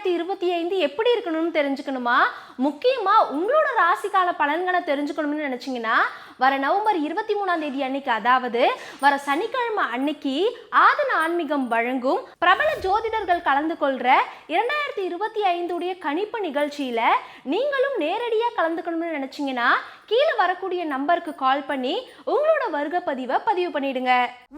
2025 எப்படி இருக்கணும்னு தெரிஞ்சுக்கணுமா? முக்கியமா உங்களோட ராசிக்கால பலன்களை தெரிஞ்சுக்கணும்னு நினைச்சீங்கன்னா வர நவம்பர் 23ஆம் தேதி அன்னைக்கு, அதாவது வர சனிக்கிழமை அன்னைக்கு ஆதன ஆன்மீகம் வழங்கும் பிரபல ஜோதிடர்கள் கலந்து கொள்ற 2025 உடைய கணிப்பு நிகழ்ச்சியில நீங்களும் நேரடியா கலந்துக்கணும்னு நினைச்சீங்கன்னா கீழே வரக்கூடிய நம்பருக்கு கால் பண்ணி உங்களோட வருகை பதிவை பதிவு பண்ணிடுங்க.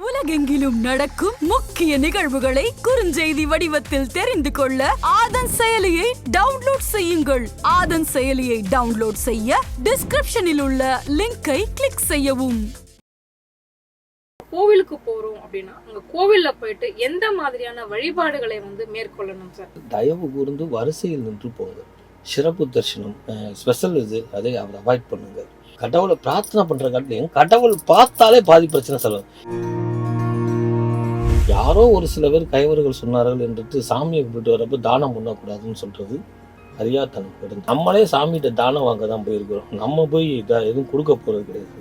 உலகெங்கிலும் நடக்கும் முக்கிய நிகழ்வுகளை குறுஞ்செய்தி வடிவத்தில் தெரிந்து கொள்ள ஆதன் செயலியை டவுன்லோட் செய்யுங்கள். ஆதன் செயலியை டவுன்லோட் செய்ய டிஸ்கிரிப்ஷனில் உள்ள லிங்கை கிளிக் செய்யவும். கோவிலுக்கு போறோம் அப்படின்னா உங்க கோவில்ல போயிட்டு எந்த மாதிரியான வழிபாடுகளை மேற்கொள்ளணும் சார்? தயவு கூர்ந்து வரிசையில் நின்று போங்க. சிறப்பு தரிசனம் ஸ்பெஷல் அதை அவர் அவாய்ட் பண்ணுங்க. கடவுளை பிரார்த்தனை பண்ற காட்டிலையும் கடவுள் பார்த்தாலே பாதி பிரச்சனை சொல்லுவாங்க. யாரோ ஒரு சில பேர் கைவர்கள் சொன்னார்கள் என்றுட்டு சாமியை கும்பிட்டு வரப்ப தானம் பண்ணக்கூடாதுன்னு சொல்றது அறியாத்தனம் கிடையாது. நம்மளே சாமிகிட்ட தானம் வாங்க தான் போயிருக்கிறோம். நம்ம போய் எதுவும் கொடுக்க போறது கிடையாது.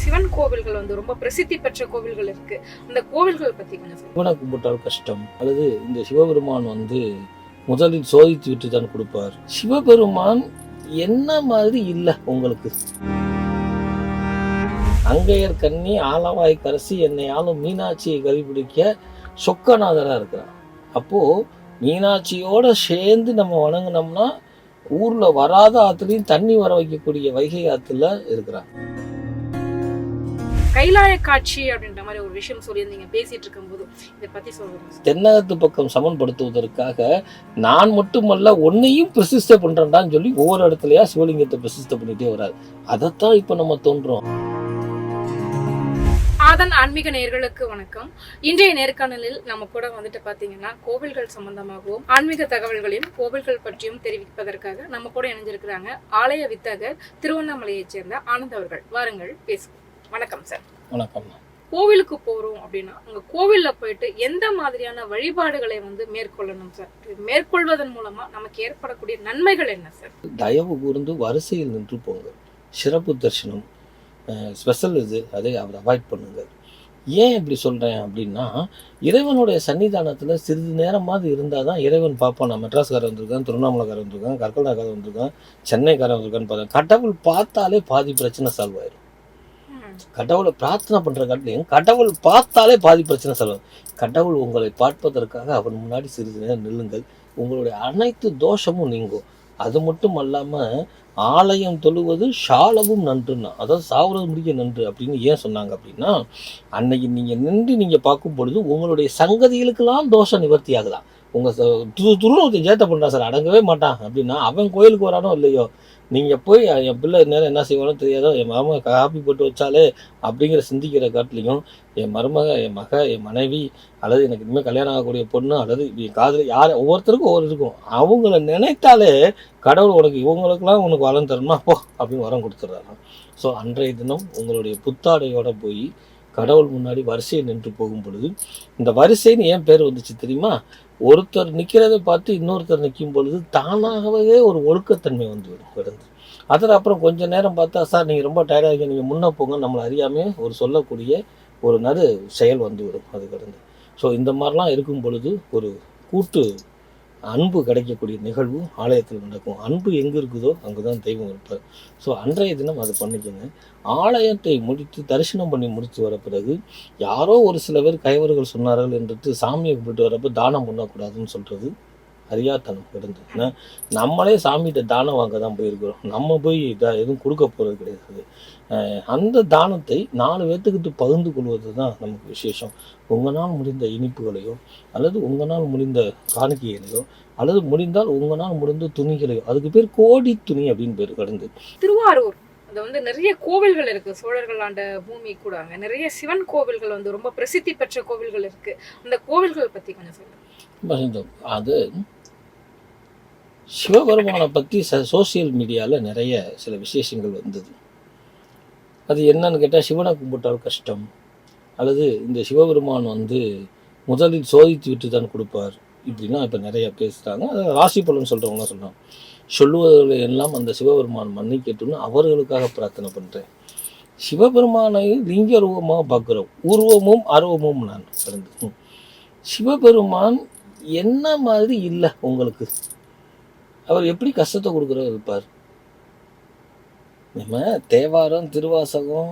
சிவன் கோவில்கள் ரொம்ப பிரசித்தி பெற்ற கோவில்கள் இருக்கு. அந்த கோவில்கள் பத்தி கொஞ்சம் சிவனை கும்பிட்டால் கஷ்டம், அல்லது இந்த சிவபெருமான் முதலில் சோதித்து விட்டு தான் கொடுப்பார். சிவபெருமான் என்ன மாதிரி இல்லை உங்களுக்கு. அங்கையர் கண்ணி ஆலவாய் கரசி என்னை ஆளும் மீனாட்சியை கறிபிடிக்க சொக்கநாதரா இருக்கிறான். அப்போ மீனாட்சியோட சேர்ந்து நம்ம வணங்கினோம்னா ஊர்ல வராத ஆத்துலையும் தண்ணி வர வைக்கக்கூடிய வைகை ஆத்துல இருக்கிறான். கைலாய காட்சி அப்படின்ற மாதிரி ஒரு விஷயம் சொல்லியிருந்தீங்க பேசிட்டு இருக்கும்போது, இதை பத்தி சொல்லுங்க. தென்னகத்து பக்கம் சமன்படுத்துவதற்காக நான் மட்டுமல்ல ஒன்னையும் பிரசிஷ்ட பண்றேன்டான்னு சொல்லி ஒவ்வொரு இடத்துலயா சிவலிங்கத்தை பிரசிஷ்ட பண்ணிட்டே வராது. அதைத்தான் இப்ப நம்ம தோன்றோம். ஆதன் ஆன்மீக நேயர்களுக்கு வணக்கம். இன்றைய நேர்காணலில் நம்ம கூட பாத்தீங்கன்னா கோவில்கள் சம்பந்தமாகவும் ஆன்மீக தகவல்களையும் கோவில்கள் பற்றியும் தெரிவிப்பதற்காக நம்ம கூட இணைஞ்சிருக்கிறாங்க ஆலய வித்தகர் திருவண்ணாமலையைச் சேர்ந்த ஆனந்த் அவர்கள். வாருங்கள் பேசுவோம். வணக்கம் சார். வணக்கம். கோவிலுக்கு போறோம் அப்படின்னா உங்க கோவில்ல போயிட்டு எந்த மாதிரியான வழிபாடுகளை மேற்கொள்ளணும் சார்? மேற்கொள்வதன் மூலமா நமக்கு ஏற்படக்கூடிய நன்மைகள் என்ன சார்? தயவு கூர்ந்து வரிசையில் நின்று போங்க. சிறப்பு தரிசனம் ஸ்பெஷல் அதை அவர் அவாய்ட் பண்ணுங்க. ஏன் இப்படி சொல்றேன் அப்படின்னா, இறைவனுடைய சன்னிதானத்துல சிறிது நேரமாவது இருந்தால் தான் இறைவன் பார்ப்பான். நான் மெட்ராஸ்காரன் வந்திருக்கேன், திருவண்ணாமலைக்காரன் வந்திருக்கேன், கற்கண்டாக்காரன் வந்திருக்கேன், சென்னைக்காரன் வந்திருக்கான்னு பார்த்தேன். கடவுள் பார்த்தாலே பாதி பிரச்சனை சால்வ் ஆயிரும். கடவுளை பிரார்த்தனை பண்ற காட்டிலையும் கடவுள் பார்த்தாலே பாதி பிரச்சனை சொல்லுவாங்க. கடவுள் உங்களை பார்ப்பதற்காக அவன் முன்னாடி சிறிது நேரம் நில்லுங்கள். உங்களுடைய அனைத்து தோஷமும் நீங்கும். அது மட்டும் அல்லாம ஆலயம் தொழுவது ஷாலவும் நன்றுன்னா, அதாவது சாவுறது முடிக்க நன்று அப்படின்னு ஏன் சொன்னாங்க அப்படின்னா, அன்னைக்கு நீங்க நின்று நீங்க பார்க்கும் பொழுது உங்களுடைய சங்கதிகளுக்கெல்லாம் தோஷம் நிவர்த்தி ஆகலாம். உங்க துருவத்தை ஜேத்த பண்றான் சார், அடங்கவே மாட்டான் அப்படின்னா அவன் கோயிலுக்கு வரானோ இல்லையோ, நீங்க போய் என் பிள்ளை நேரம் என்ன செய்வானோ தெரியாதோ, என் மருமக காப்பி போட்டு வச்சாலே அப்படிங்கிற சிந்திக்கிற காட்டிலையும் என் மருமக, என் மக, என் மனைவி, அல்லது எனக்கு இனிமேல் கல்யாணம் ஆகக்கூடிய பொண்ணு, அல்லது என் காதல், யார் ஒவ்வொருத்தருக்கும் ஒவ்வொரு இருக்கும். அவங்கள நினைத்தாலே கடவுள் உனக்கு இவங்களுக்கெல்லாம் உனக்கு வரம் தரணுமா போ அப்படின்னு வரம் கொடுத்துட்றாங்க. ஸோ அன்றைய தினம் உங்களுடைய புத்தாடையோட போய் கடவுள் முன்னாடி வரிசையை நின்று போகும் பொழுது, இந்த வரிசைன்னு ஏன் பேர் வந்துச்சு தெரியுமா? ஒருத்தர் நிற்கிறதை பார்த்து இன்னொருத்தர் நிற்கும் பொழுது தானாகவே ஒரு ஒழுக்கத்தன்மை வந்துவிடும் கிடந்து. அதில் அப்புறம் கொஞ்சம் நேரம் பார்த்தா, சார் நீங்கள் ரொம்ப டயர்டாக இருக்கீங்க, நீங்கள் முன்னே போங்க, நம்மளை அறியாமே ஒரு சொல்லக்கூடிய ஒரு செயல் வந்துவிடும் அது கிடந்து. ஸோ இந்த மாதிரிலாம் இருக்கும் பொழுது ஒரு கூட்டு அன்பு கிடைக்கக்கூடிய நிகழ்வு ஆலயத்தில் நடக்கும். அன்பு எங்கே இருக்குதோ அங்கே தான் தெய்வம் இருப்பார். ஸோ அன்றைய தினம் அதை பண்ணிக்கோங்க. ஆலயத்தை முடித்து தரிசனம் பண்ணி முடித்து வர பிறகு யாரோ ஒரு சில பேர் கைவர்கள் சொன்னார்கள் என்றுட்டு சாமியை கும்பிட்டு வரப்போ தானம் பண்ணக்கூடாதுன்னு சொல்கிறது அறியாத்தனம் கிடந்து. ஏன்னா நம்மளே சாமிகிட்ட தானம் வாங்க தான் போயிருக்கிறோம். நம்ம போய் எதுவும் கொடுக்க போகிறது கிடையாது. அந்த தானத்தை 4 பேர்த்துக்கிட்டு பகிர்ந்து கொள்வது தான் நமக்கு விசேஷம். உங்களால் முடிந்த இனிப்புகளையோ, அல்லது உங்களால் முடிந்த காணிக்கைகளையோ, அல்லது முடிந்தால் உங்களால் முடிந்த துணிகளையோ, அதுக்கு பேர் கோடி துணி அப்படின்னு பேர் கிடந்து. திருவாரூர் அது நிறைய கோவில்கள் இருக்கு. சோழர்கள் ஆண்ட பூமி கூட அங்க நிறைய சிவன் கோவில்கள் ரொம்ப பிரசித்தி பெற்ற கோவில்கள் இருக்கு. அந்த கோவில்கள் பத்தி கொஞ்சம் சொல்லுங்க. அது சிவபெருமானை பற்றி சோசியல் மீடியாவில் நிறைய சில விசேஷங்கள் வந்தது. அது என்னன்னு கேட்டால், சிவனை கும்பிட்டால் கஷ்டம், அல்லது இந்த சிவபெருமான் முதலில் சோதித்து விட்டு தான் கொடுப்பார் இப்படின்னா இப்போ நிறைய பேசுகிறாங்க. அதை ராசி பலன் சொல்கிறவங்களாம் சொல்கிறாங்க. சொல்லுவதில் எல்லாம் அந்த சிவபெருமான் மன்னிக்கட்டும்னு அவர்களுக்காக பிரார்த்தனை பண்ணுறேன். சிவபெருமானை லிங்க ரூபமாக பார்க்குறோம். உருவமும் அருவமும் நான் பிறந்து சிவபெருமான் என்ன மாதிரி இல்லை உங்களுக்கு? அவர் எப்படி கஷ்டத்தை கொடுக்குறவர் இருப்பார்? நம்ம தேவாரம், திருவாசகம்,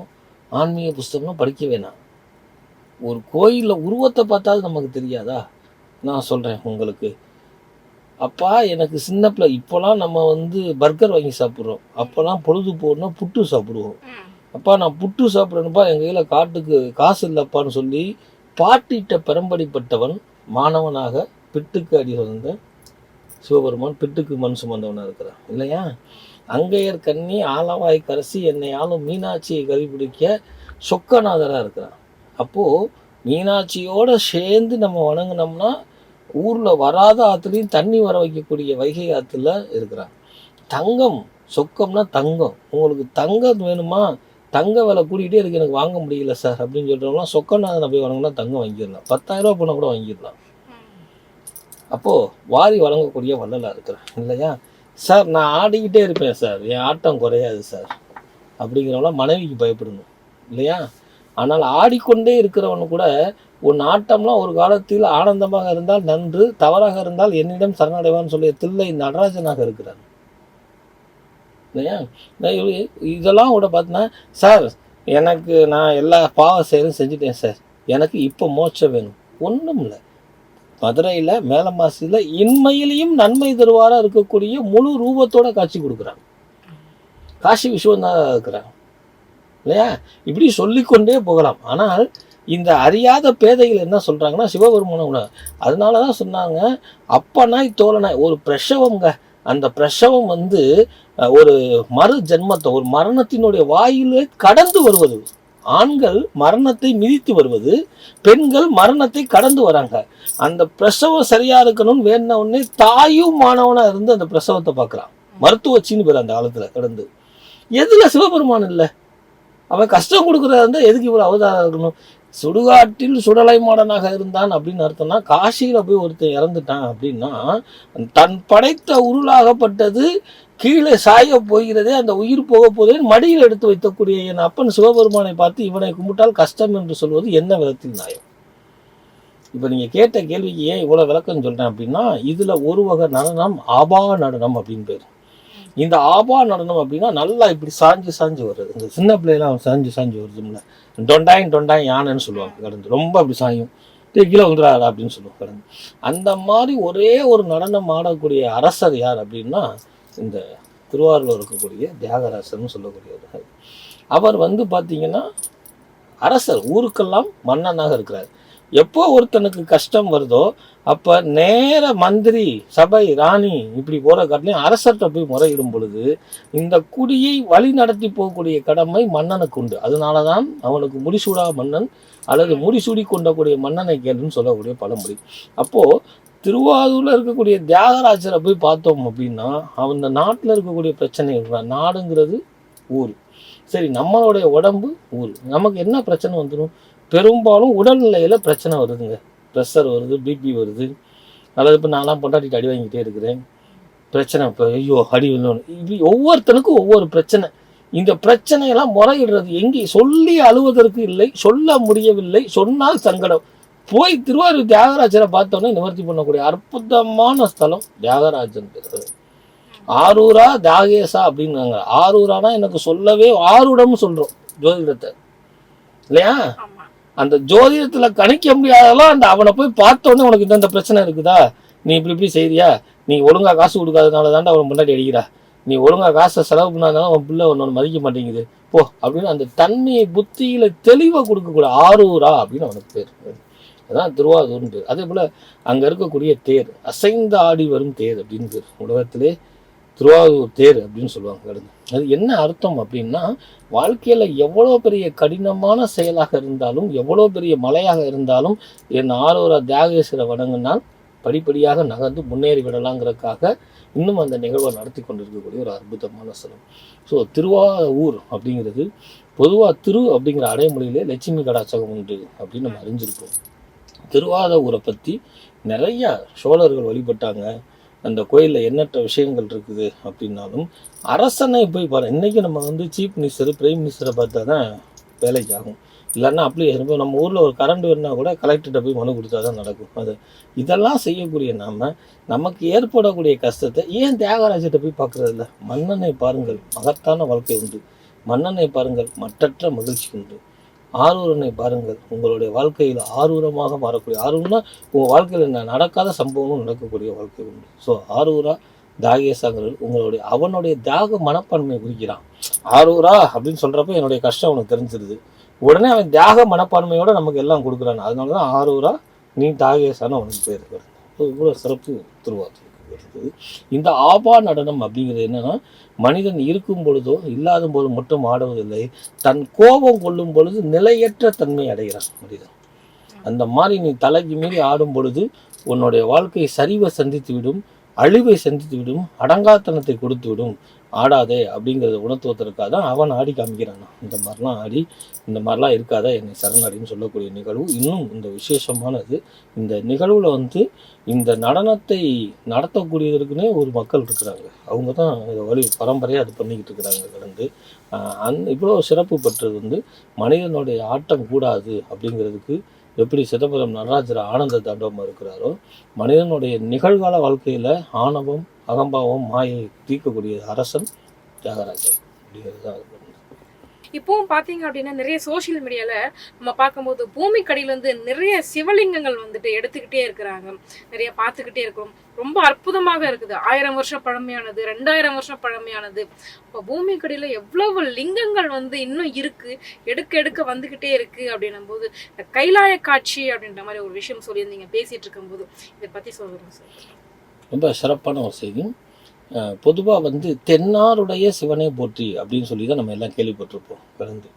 ஆன்மீக புஸ்தகம்லாம் படிக்க வேணாம். ஒரு கோயிலில் உருவத்தை பார்த்தாது நமக்கு தெரியாதா? நான் சொல்கிறேன் உங்களுக்கு. அப்பா எனக்கு சின்ன பிள்ளை, இப்போலாம் நம்ம பர்கர் வாங்கி சாப்பிட்றோம், அப்போலாம் பொழுது போகணும்னா புட்டு சாப்பிடுவோம். அப்பா நான் புட்டு சாப்பிட்றேன்ப்பா, எங்கள் கையில் காட்டுக்கு காசு இல்லைப்பான்னு சொல்லி பாட்டிட்ட பெரம்படிப்பட்டவன் மாணவனாக பிட்டுக்கு அடி வந்த சிவபெருமான் பிட்டுக்கு மண் சுமந்தவனாக இருக்கிறான் இல்லையா? அங்கையர் கண்ணி ஆலவாய் கரசி என்னை ஆளும் மீனாட்சியை கறிபிடிக்க சொக்கநாதராக இருக்கிறான். அப்போது மீனாட்சியோடு சேர்ந்து நம்ம வணங்கினோம்னா ஊரில் வராத ஆற்றுலையும் தண்ணி வர வைக்கக்கூடிய வைகை ஆற்றுல இருக்கிறான். தங்கம், சொக்கம்னா தங்கம். உங்களுக்கு தங்கம் வேணுமா? தங்க விலை கூட்டிகிட்டே இருக்கு, எனக்கு வாங்க முடியல சார் அப்படின்னு சொல்கிறவங்களாம் சொக்கநாதனை போய் வணங்கினா தங்கம் வாங்கிடலாம். 10,000 ரூபா போனால் கூட வாங்கிடலாம். அப்போது வாரி வழங்கக்கூடிய வள்ளலாக இருக்கிறேன் இல்லையா? சார் நான் ஆடிக்கிட்டே இருப்பேன் சார், என் ஆட்டம் குறையாது சார் அப்படிங்கிறவங்களாம் மனைவிக்கு பயப்படணும் இல்லையா? ஆனால் ஆடிக்கொண்டே இருக்கிறவனு கூட உன் ஆட்டம்லாம் ஒரு காலத்தில் ஆனந்தமாக இருந்தால் நன்று, தவறாக இருந்தால் என்னிடம் சரணடைவான்னு சொல்லி தில்லை நடராஜனாக இருக்கிறார் இல்லையா? இதெல்லாம் கூட பார்த்தீங்கன்னா, சார் எனக்கு நான் எல்லா பாவ செயலும் செஞ்சுட்டேன் சார், எனக்கு இப்போ மோட்சம் வேணும். ஒன்றும் இல்லை. மதுரையில் மேலமாசியில் இன்மையிலையும் நன்மை தருவாராக இருக்கக்கூடிய முழு ரூபத்தோட காட்சி கொடுக்குறாங்க. காசி விஸ்வநாதா இருக்கிறாங்க இல்லையா? இப்படி சொல்லிக்கொண்டே போகலாம். ஆனால் இந்த அறியாத பேதைகள் என்ன சொல்கிறாங்கன்னா சிவபெருமான உணவு. அதனால தான் சொன்னாங்க அப்பனாய் தோழனாய் ஒரு பிரசவங்க. அந்த பிரசவம் ஒரு மறு ஜென்மத்தை, ஒரு மரணத்தினுடைய வாயிலே கடந்து வருவது. ஆண்கள் மரணத்தை மிதித்து வருவது, பெண்கள் மரணத்தை கடந்து வராங்க. அந்த பிரசவம் சரியா இருக்கணும்னு வேண உடனே தாயும் மாணவனா இருந்து அந்த பிரசவத்தை பார்க்குறான். மருத்துவச்சின்னு பேர் அந்த காலத்துல கடந்து. எதுல சிவபெருமான் இல்லை? அவன் கஷ்டம் கொடுக்குறதா இருந்தால் எதுக்கு இவ்வளோ அவதாரம் இருக்கணும்? சுடுகாட்டில் சுடலை மாடனாக இருந்தான் அப்படின்னு அர்த்தம்னா, காசியில போய் ஒருத்தன் இறந்துட்டான் அப்படின்னா தன் படைத்த உருளாகப்பட்டது கீழே சாய போகிறதே, அந்த உயிர் போக போதே மடியில் எடுத்து வைக்கக்கூடிய என் அப்பன் சிவபெருமானை பார்த்து இவனை கும்பிட்டால் கஷ்டம் என்று சொல்வது என்ன விதத்தில் நியாயம்? இப்போ நீங்கள் கேட்ட கேள்விக்கு ஏன் இவ்வளோ விளக்கம் சொல்கிறேன் அப்படின்னா, இதில் ஒரு வகை நடனம் ஆபா நடனம் அப்படின்னு பேர். இந்த ஆபா நடனம் அப்படின்னா நல்லா இப்படி சாஞ்சு சாஞ்சு வர்றது. இந்த சின்ன பிள்ளைலாம் சாஞ்சு சாஞ்சு வருதும்ல, டொண்டாய் யானைன்னு சொல்லுவாங்க கடந்து, ரொம்ப அப்படி சாயும் கீழே வந்துடாதா அப்படின்னு சொல்லுவாங்க கடந்து. அந்த மாதிரி ஒரே ஒரு நடனம் ஆடக்கூடிய அரசர் யார் அப்படின்னா இந்த திருவாரூரில் இருக்கக்கூடிய தியாகராசர்னு சொல்லக்கூடியவர். அவர் பார்த்தீங்கன்னா அரசர், ஊருக்கெல்லாம் மன்னனாக இருக்கிறார். எப்போ ஒருத்தனுக்கு கஷ்டம் வருதோ அப்போ நேர மந்திரி, சபை, ராணி இப்படி போகிற காட்டிலையும் அரசர்கிட்ட போய் முறையிடும் பொழுது இந்த குடியை வழி நடத்தி போகக்கூடிய கடமை மன்னனுக்கு உண்டு. அதனால தான் அவனுக்கு முடிசூடா மன்னன் அல்லது முடிசூடி கொண்டக்கூடிய மன்னனை கேளுன்னு சொல்லக்கூடிய பழமொழி. அப்போது திருவாரூரில் இருக்கக்கூடிய தியாகராஜரை போய் பார்த்தோம் அப்படின்னா அந்த நாட்டில் இருக்கக்கூடிய பிரச்சனை, நாடுங்கிறது ஊர், சரி நம்மளுடைய உடம்பு ஊர், நமக்கு என்ன பிரச்சனை வந்துடும்? பெரும்பாலும் உடல்நிலையில் பிரச்சனை வருதுங்க. ப்ரெஷர் வருது, பிபி வருது, அல்லது இப்போ நான்லாம் பொண்டாட்டிட்டு அடி வாங்கிட்டே இருக்கிறேன், பிரச்சனை இப்போ ஐயோ அடி இல்லைன்னு, இப்படி ஒவ்வொருத்தனுக்கும் ஒவ்வொரு பிரச்சனை. இந்த பிரச்சனையெல்லாம் முறையிடுறது எங்கே? சொல்லி அழுவதற்கு இல்லை, சொல்ல முடியவில்லை, சொன்னால் சங்கடம். போய் திருவாரூர் தியாகராஜரை பார்த்தோன்னே நிவர்த்தி பண்ணக்கூடிய அற்புதமான ஸ்தலம் தியாகராஜன். ஆரூரா தியாகேசா அப்படின்னாங்க. ஆரூரானா எனக்கு சொல்லவே ஆரூடம்னு சொல்கிறோம் ஜோதிடத்தை இல்லையா? அந்த ஜோதிடத்தில் கணிக்க முடியாதெல்லாம் அந்த அவனை போய் பார்த்தோன்னே உனக்கு இந்த பிரச்சனை இருக்குதா, நீ இப்படி செய்தியா, நீ ஒழுங்காக காசு கொடுக்காதனால தாண்டா அவன் முன்னாடி அடிக்கிறா, நீ ஒழுங்காக காசை செலவு பண்ணாதனால அவன் பிள்ளை ஒன்று மதிக்க மாட்டேங்குது போ அப்படின்னு அந்த தன்மையை புத்தியில் தெளிவாக கொடுக்கக்கூடிய ஆரூரா அப்படின்னு அவனுக்கு பேர். அதான் திருவாரூர்னு பேர். அதே போல் அங்கே இருக்கக்கூடிய தேர், அசைந்து ஆடி வரும் தேர் அப்படின்னு பேர். உலகத்திலே திருவாரூர் தேர் அப்படின்னு சொல்லுவாங்க கடந்து. அது என்ன அர்த்தம் அப்படின்னா, வாழ்க்கையில் எவ்வளோ பெரிய கடினமான செயலாக இருந்தாலும், எவ்வளோ பெரிய மலையாக இருந்தாலும் என் ஆரூரா தியாகேஸ்வரை வணங்கினால் படிப்படியாக நகர்ந்து முன்னேறி விடலாங்கிறதுக்காக இன்னும் அந்த நிகழ்வை நடத்தி கொண்டிருக்கக்கூடிய ஒரு அற்புதமான ஸ்தலம். ஸோ திருவாரூர் அப்படிங்கிறது பொதுவாக திரு அப்படிங்கிற அடைமொழியிலே லட்சுமி கடாச்சகம் உண்டு அப்படின்னு நம்ம அறிஞ்சிருப்போம். திருவாரூரை பற்றி நிறையா சோழர்கள் வழிபட்டாங்க. அந்த கோயிலில் எண்ணற்ற விஷயங்கள் இருக்குது அப்படின்னாலும் அரசனை போய் பாரு. இன்றைக்கி நம்ம சீஃப் மினிஸ்டர், பிரைம் மினிஸ்டரை பார்த்தா தான் வேலைக்கு ஆகும். இல்லைன்னா அப்ளிகேஷன் இப்போ நம்ம ஊரில் ஒரு கரண்ட் வேணுன்னா கூட கலெக்டர்கிட்ட போய் மனு கொடுத்தா தான் நடக்கும். அது இதெல்லாம் செய்யக்கூடிய நமக்கு ஏற்படக்கூடிய கஷ்டத்தை ஏன் தியாகராஜர்கிட்ட போய் பார்க்குறது இல்லை? மன்னனை பாருங்கள், மகத்தான வாழ்க்கை உண்டு. மன்னனை பாருங்கள், மற்றற்ற மகிழ்ச்சி உண்டு. ஆரூரனை பாருங்கள், உங்களுடைய வாழ்க்கையில் ஆரூரமாக மாறக்கூடிய, ஆரூரம்னா உங்கள் வாழ்க்கையில் நடக்காத சம்பவமும் நடக்கக்கூடிய வாழ்க்கை உண்டு. ஸோ ஆரூரா தாகேசாங்கிறது அவனுடைய தியாக மனப்பான்மையை குறிக்கிறான். ஆரூரா அப்படின்னு சொல்கிறப்ப என்னுடைய கஷ்டம் அவனுக்கு தெரிஞ்சிருது. உடனே அவன் தியாக மனப்பான்மையோட நமக்கு எல்லாம் கொடுக்குறான். அதனால தான் ஆரூரா நீ தாகேசான்னு அவனுக்கு பேர் இருக்கிறது. இவ்வளோ சிறப்பு திருவாரூர். இந்த ஆபா நடனம் அப்படிங்கிறது என்னன்னா, மனிதன் இருக்கும் பொழுதோ இல்லாத போது மட்டும் ஆடுவதில்லை, தன் கோபம் கொள்ளும் பொழுது நிலையற்ற தன்மை அடைகிறான் மனிதன். அந்த மாதிரி நீ தலைக்கு மீறி ஆடும் பொழுது உன்னுடைய வாழ்க்கை சரிவை சந்தித்து விடும், அழிவை சந்தித்து விடும், அடங்காத்தனத்தை கொடுத்து விடும். ஆடாதே அப்படிங்கிறத உணர்த்துவதற்காக தான் அவன் ஆடி காமிக்கிறான். இந்த மாதிரிலாம் ஆடி, இந்த மாதிரிலாம் இருக்காத என்னை சரணாடின்னு சொல்லக்கூடிய நிகழ்வு இன்னும் இந்த விசேஷமானது. இந்த நிகழ்வில் இந்த நடனத்தை நடத்தக்கூடியதற்குனே ஒரு மக்கள் இருக்கிறாங்க. அவங்க தான் இதை பரம்பரையாக அது பண்ணிக்கிட்டு இருக்கிறாங்க. கடந்து இவ்வளோ சிறப்பு பெற்றது மனிதனுடைய ஆட்டம் கூடாது அப்படிங்கிறதுக்கு எப்படி சிதம்பரம் நடராஜர் ஆனந்த தாண்டவமாக இருக்கிறாரோ, மனிதனுடைய நிகழ்கால வாழ்க்கையில் ஆணவம், அகம்பாவம், மாயை தீர்க்கக்கூடிய அரசன் தியாகராஜர் அப்படிங்கிறது தான். இப்பவும் பார்த்தீங்க அப்படின்னா நிறைய சோஷியல் மீடியாவில் நம்ம பார்க்கும்போது பூமிக்கடியிலேருந்து நிறைய சிவலிங்கங்கள் எடுத்துக்கிட்டே இருக்கிறாங்க, நிறைய பார்த்துக்கிட்டே இருக்கிறோம். ரொம்ப அற்புதமாக இருக்குது. 1000 வருஷம் பழமையானது, 2000 வருஷம் பழமையானது. இப்போ பூமிக்கடியில் எவ்வளவு லிங்கங்கள் இன்னும் இருக்கு, எடுக்க எடுக்க வந்துக்கிட்டே இருக்கு. அப்படின்னும் போது இந்த கைலாய காட்சி அப்படின்ற மாதிரி ஒரு விஷயம் சொல்லியிருந்தீங்க பேசிட்டு இருக்கும்போது, இதை பற்றி சொல்லுங்க சார். ரொம்ப சிறப்பான ஒரு செய்தி. பொதுவாக தென்னாருடைய சிவனை போற்றி அப்படின்னு சொல்லி தான் நம்ம எல்லாம் கேள்விப்பட்டிருப்போம். கடந்து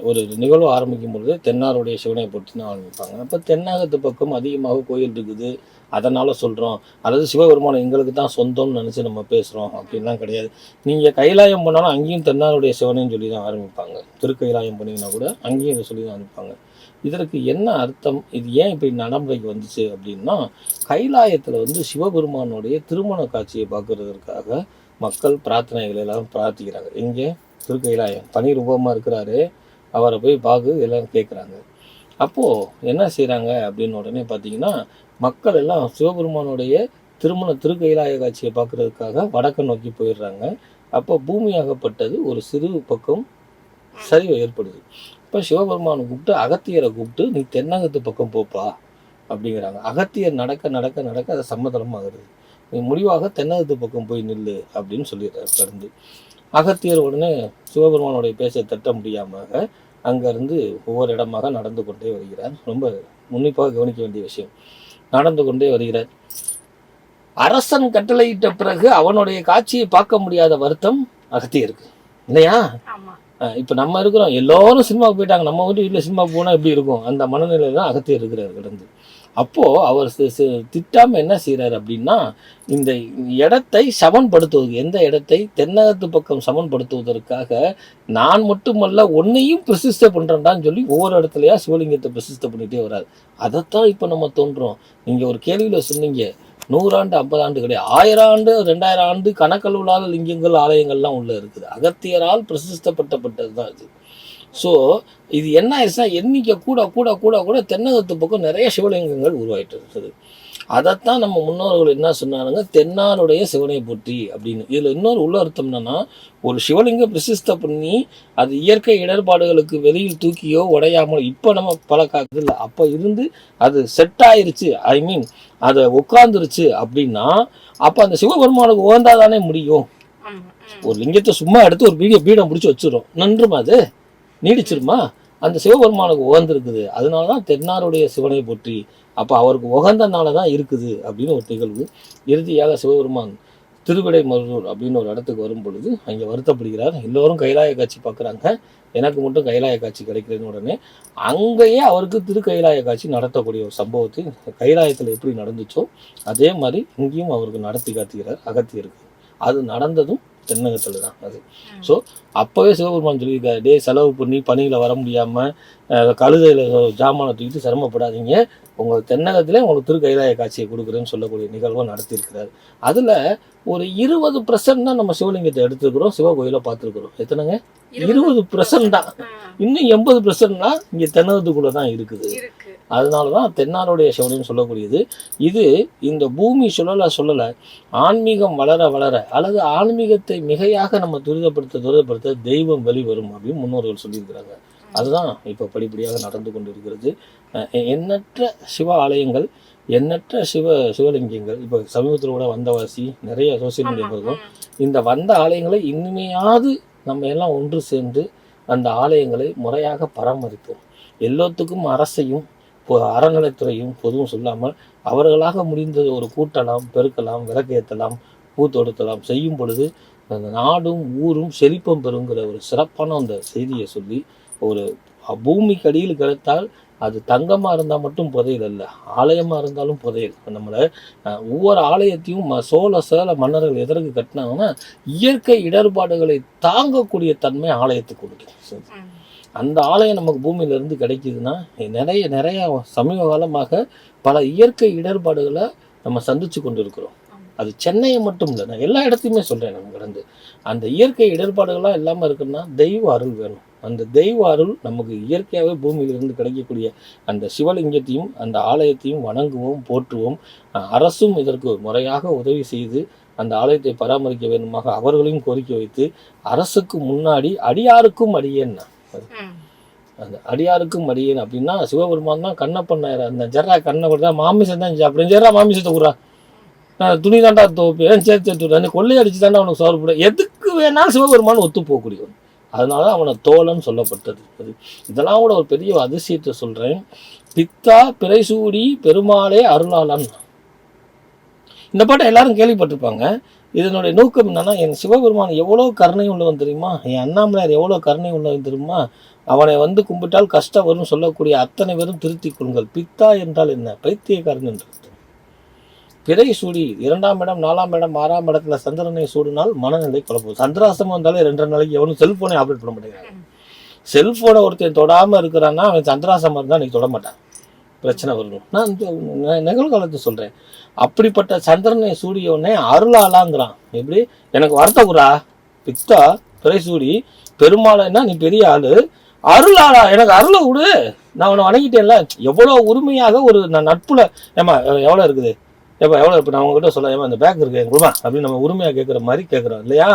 ஒரு நிகழ்வு ஆரம்பிக்கும் பொழுது தென்னாருடைய சிவனை போற்றின்னு ஆரம்பிப்பாங்க. அப்போ தென்னாகத்து பக்கம் அதிகமாக கோயில் இருக்குது, அதனால் சொல்கிறோம். அதாவது சிவபெருமானம் எங்களுக்கு தான் சொந்தம்னு நினச்சி நம்ம பேசுகிறோம் அப்படின்லாம் கிடையாது. நீங்கள் கைலாயம் பண்ணாலும் அங்கேயும் தென்னாருடைய சிவனைன்னு சொல்லி தான் ஆரம்பிப்பாங்க. திருக்கைலாயம் பண்ணிங்கன்னா கூட அங்கேயும் இதை சொல்லி தான் ஆரம்பிப்பாங்க. இதற்கு என்ன அர்த்தம், இது ஏன் இப்படி நடைமுறைக்கு வந்துச்சு அப்படின்னா, கைலாயத்தில் சிவபெருமானுடைய திருமண காட்சியை பார்க்கறதுக்காக மக்கள் பிரார்த்தனைகள் எல்லாரும் பிரார்த்திக்கிறாங்க. இங்கே திருக்கைலாயம் பனி ரூபமாக இருக்கிறாரு, அவரை போய் பார்க்க எல்லாம் கேட்குறாங்க. அப்போது என்ன செய்கிறாங்க அப்படின்னு உடனே பார்த்தீங்கன்னா, மக்கள் எல்லாம் சிவபெருமானுடைய திருக்கைலாய காட்சியை பார்க்கறதுக்காக வடக்கு நோக்கி போயிடுறாங்க. அப்போ பூமியாகப்பட்டது ஒரு சிறு பக்கம் சரிவு ஏற்படுது. இப்போ சிவபெருமானை கூப்பிட்டு அகத்தியரை கூப்பிட்டு நீ தென்னகத்து பக்கம் போப்பா அப்படிங்கிறாங்க. அகத்தியர் நடக்க நடக்க நடக்க அதை சம்மதமாகிறது. நீ முடிவாக தென்னகத்து பக்கம் போய் நில்லு அப்படின்னு சொல்லிடுறாரு. கடந்து அகத்தியர் உடனே சிவபெருமானுடைய பேச்சை தட்ட முடியாமல் அங்கேருந்து ஒவ்வொரு இடமாக நடந்து கொண்டே வருகிறார். ரொம்ப உன்னிப்பாக கவனிக்க வேண்டிய விஷயம். நடந்து கொண்டே வருகிறார். அரசன் கட்டளையிட்ட பிறகு அவனுடைய காட்சியை பார்க்க முடியாத வருத்தம் அகத்தியருக்கு இல்லையா? இப்போ நம்ம இருக்கிறோம், எல்லோரும் சினிமாவுக்கு போயிட்டாங்க, நம்ம வீட்டில் சினிமாவுக்கு போனால் எப்படி இருக்கும், அந்த மனநிலையில் தான் அகத்தியர் இருக்கிறார் கடந்து. அப்போது அவர் திட்டாமல் என்ன செய்கிறார் அப்படின்னா, இந்த இடத்தை சமன்படுத்துவதற்கு, எந்த இடத்தை தென்னகத்து பக்கம் சமன்படுத்துவதற்காக நான் மட்டுமல்ல உன்னையும் பிரசிஷ்டை பண்ணுறேன்டான்னு சொல்லி ஒவ்வொரு இடத்துலையா சிவலிங்கத்தை பிரசிஷ்டை பண்ணிகிட்டே வராது. அதைத்தான் இப்போ நம்ம தோன்றோம். நீங்கள் ஒரு கேள்வியில் சொன்னீங்க, 100 ஆண்டு 50 ஆண்டு கிடையாது, 1000 ஆண்டு 2000 ஆண்டு கணக்கலுள்ளாத லிங்கங்கள் ஆலயங்கள்லாம் உள்ளே இருக்குது. அகத்தியரால் பிரசிஷ்டப்பட்டது தான் இது. ஸோ இது என்ன ஆயிடுச்சுன்னா, எண்ணிக்கை கூட கூட கூட கூட தென்னகத்து பக்கம் நிறைய சிவலிங்கங்கள் உருவாயிட்டு இருக்குது. அதைத்தான் நம்ம முன்னோர்கள் என்ன சொன்னாங்க, தென்னாருடைய சிவனை போற்றி அப்படின்னு. இதில் இன்னொரு உள்ள அர்த்தம் என்னன்னா, ஒரு சிவலிங்கம் பிரசிஷ்டை பண்ணி அது இயற்கை இடர்பாடுகளுக்கு வெளியில் தூக்கியோ உடையாமோ இப்போ நம்ம பல இல்லை, அப்போ இருந்து அது செட் ஆயிருச்சு, ஐ மீன் அதை உட்காந்துருச்சு அப்படின்னா, அப்போ அந்த சிவபெருமானுக்கு உகந்தாதானே முடியும். ஒரு லிங்கத்தை சும்மா எடுத்து ஒரு பீடம் பிடிச்சி வச்சிடும், நன்றுமா அது நீடிச்சிருமா? அந்த சிவபெருமானுக்கு உகந்திருக்குது, அதனால தான் தென்னாருடைய சிவனை போற்றி. அப்போ அவருக்கு உகந்தனால தான் இருக்குது அப்படின்னு ஒரு நிகழ்வு. இறுதியாக சிவபெருமான் திருவிடைமருதூர் அப்படின்னு ஒரு இடத்துக்கு வரும் பொழுது அங்கே வருத்தப்படுகிறார். எல்லோரும் கைலாய காட்சி பார்க்குறாங்க, எனக்கு மட்டும் கைலாய காட்சி கிடைக்கிறேன்னு உடனே அங்கேயே அவருக்கு திருக்கைலாய காட்சி நடத்தக்கூடிய ஒரு சம்பவத்தை கைலாயத்தில் எப்படி நடந்துச்சோ அதே மாதிரி இங்கேயும் அவருக்கு நடத்தி காட்டுகிறார் அகத்தியருக்கு. அது நடந்ததும் தென்னகத்தில் தான் அது. ஸோ அப்போவே சிவபெருமான் சொல்லியிருக்காரு, செலவு பண்ணி பணியில் வர முடியாமல் கழுதையில் ஜாமானை தூக்கிட்டு சிரமப்படாதீங்க, உங்கள் தென்னகத்திலே உங்களுக்கு திருக்கைலாய காட்சியை கொடுக்குறேன்னு சொல்லக்கூடிய நிகழ்வை நடத்தியிருக்கிறார். அதில் ஒரு 20% தான் நம்ம சிவலிங்கத்தை எடுத்துருக்கிறோம், சிவகோயிலை பார்த்துருக்குறோம். எத்தனைங்க? 20% தான். இன்னும் 80%னா இங்கே தென்னகத்துக்குள்ளே தான் இருக்குது. அதனால தான் தென்னாருடைய சிவனையும் சொல்லக்கூடியது. இது இந்த பூமி சொல்லலை, ஆன்மீகம் வளர வளர அல்லது ஆன்மீகத்தை மிகையாக நம்ம துரிதப்படுத்த தெய்வம் வெளிவரும் அப்படின்னு முன்னோர்கள் சொல்லியிருக்கிறாங்க. அதுதான் இப்போ படிப்படியாக நடந்து கொண்டு இருக்கிறது. எண்ணற்ற சிவ ஆலயங்கள், எண்ணற்ற சிவலிங்கங்கள். இப்போ சமீபத்தில் கூட வந்தவாசி நிறைய சோசியல் மீடியா இருக்கும். இந்த வந்த ஆலயங்களை இனிமையாவது நம்ம எல்லாம் ஒன்று சேர்ந்து அந்த ஆலயங்களை முறையாக பராமரிப்போம். எல்லோத்துக்கும் அரசையும் அறநிலைத்துறையும் பொதுவும் சொல்லாமல் அவர்களாக முடிந்தது ஒரு கூட்டலாம், பெருக்கலாம், விளக்கேற்றலாம், பூத்தொடுத்தலாம் செய்யும் பொழுது அந்த நாடும் ஊரும் செழிப்பம் பெறுங்கிற ஒரு சிறப்பான அந்த செய்தியை சொல்லி, ஒரு பூமிக்கு அடியில் கிடைத்தால் அது தங்கமாக இருந்தால் மட்டும் புதையல் அல்ல, ஆலயமாக இருந்தாலும் புதையல். நம்மளை ஒவ்வொரு ஆலயத்தையும் சேல மன்னர்கள் எதற்கு கட்டினாங்கன்னா இயற்கை இடர்பாடுகளை தாங்கக்கூடிய தன்மை ஆலயத்துக்கு கொடுக்கும். அந்த ஆலயம் நமக்கு பூமியிலேருந்து கிடைக்குதுன்னா நிறைய சமீப காலமாக பல இயற்கை இடர்பாடுகளை நம்ம சந்திச்சு கொண்டு இருக்கிறோம். அது சென்னையை மட்டும் இல்லை, நான் எல்லா இடத்தையுமே சொல்கிறேன். நம்ம கடந்து அந்த இயற்கை இடர்பாடுகள்லாம் இல்லாமல் இருக்குன்னா தெய்வ அருள் வேணும். அந்த தெய்வ அருள் நமக்கு இயற்கையாகவே பூமியிலிருந்து கிடைக்கக்கூடிய அந்த சிவலிங்கத்தையும் அந்த ஆலயத்தையும் வணங்குவோம், போற்றுவோம். அரசும் இதற்கு முறையாக உதவி செய்து அந்த ஆலயத்தை பராமரிக்க வேண்டுமாக அவர்களையும் கோரிக்கை வைத்து, அரசுக்கு முன்னாடி அடியாருக்கும் அடியேன், அந்த அடியாருக்கும் அடியேன் அப்படின்னா சிவபெருமான் தான் கண்ணப்பன் அந்த ஜெர்ரா கண்ணை கொடுத்தா மாமிசம் தான் அப்படின்னு ஜெர்ரா மாமிசத்தை கூறா துணி தாண்டா தோப்பேன் சேர்த்து அந்த கொள்ளையடிச்சு தாண்டா அவனுக்கு சோறு போட எதுக்கு வேணாலும் சிவபெருமான் ஒத்து போகக்கூடியவன். அதனால அவனை தோழன் சொல்லப்பட்டது. இதெல்லாம் கூட ஒரு பெரிய அதிசயத்தை சொல்றேன். பித்தா பிறைசூடி பெருமாளே அருளாளன். இந்த பாட்டை எல்லாரும் கேள்விப்பட்டிருப்பாங்க. இதனுடைய நோக்கம் என்னன்னா, என் சிவபெருமான் எவ்வளோ கருணை உள்ளவன் தெரியுமா, என் அண்ணாமலையார் எவ்வளோ கருணை உள்ளவன் தெரியுமா, அவனை வந்து கும்பிட்டால் கஷ்டம் வரும் சொல்லக்கூடிய அத்தனை பேரும் திருத்திக் கொள்ளுங்கள். பித்தா என்றால் என்ன? பைத்தியக்காரன் என்று. பிறை சூடி 2ஆம் இடம் 4ஆம் இடம் 6ஆம் இடத்துல சந்திரனை சூடினால் மனநிலை குழப்பம். சந்திராசம் வந்தாலே 2 நாளைக்கு எவனும் செல்போனை ஆப்ரேட் பண்ண மாட்டேங்கிறாங்க. செல்போனை ஒருத்தன் தொடாமல் இருக்கிறான்னா அவன் சந்திராசம் இருந்தால் நீ தொட மாட்டான், பிரச்சனை வரணும். நான் நிகழ்காலத்தை சொல்கிறேன். அப்படிப்பட்ட சந்திரனை சூடியவனே அருளாளாங்கிறான். எப்படி? எனக்கு வருத்தகுறா பித்தா பிறை சூடி பெருமாளைன்னா நீ பெரிய ஆளு, அருளாளா எனக்கு அருளை விடு, நான் உன்னை வணங்கிட்டேன்ல. எவ்வளோ உரிமையாக ஒரு நட்புல ஏமா எவ்வளோ இருக்குது, ஏப்பா எவ்வளோ, இப்போ நான் உங்ககிட்ட சொல்ல ஏமா இந்த பேக் இருக்கு எங்களுமா அப்படின்னு நம்ம உரிமையாக கேட்குற மாதிரி கேட்குறோம் இல்லையா?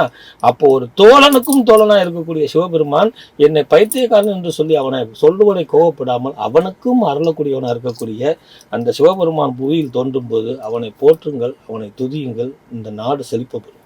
அப்போ ஒரு தோழனுக்கும் தோழனாக இருக்கக்கூடிய சிவபெருமான் என்னை பைத்தியக்காரன் என்று சொல்லி அவனை சொல்லுவனை கோவப்படாமல் அவனுக்கும் அருளக்கூடியவனாக இருக்கக்கூடிய அந்த சிவபெருமான் புவியில் தோன்றும் போது அவனை போற்றுங்கள், அவனை துதியுங்கள், இந்த நாடு செழிப்ப பெறும்.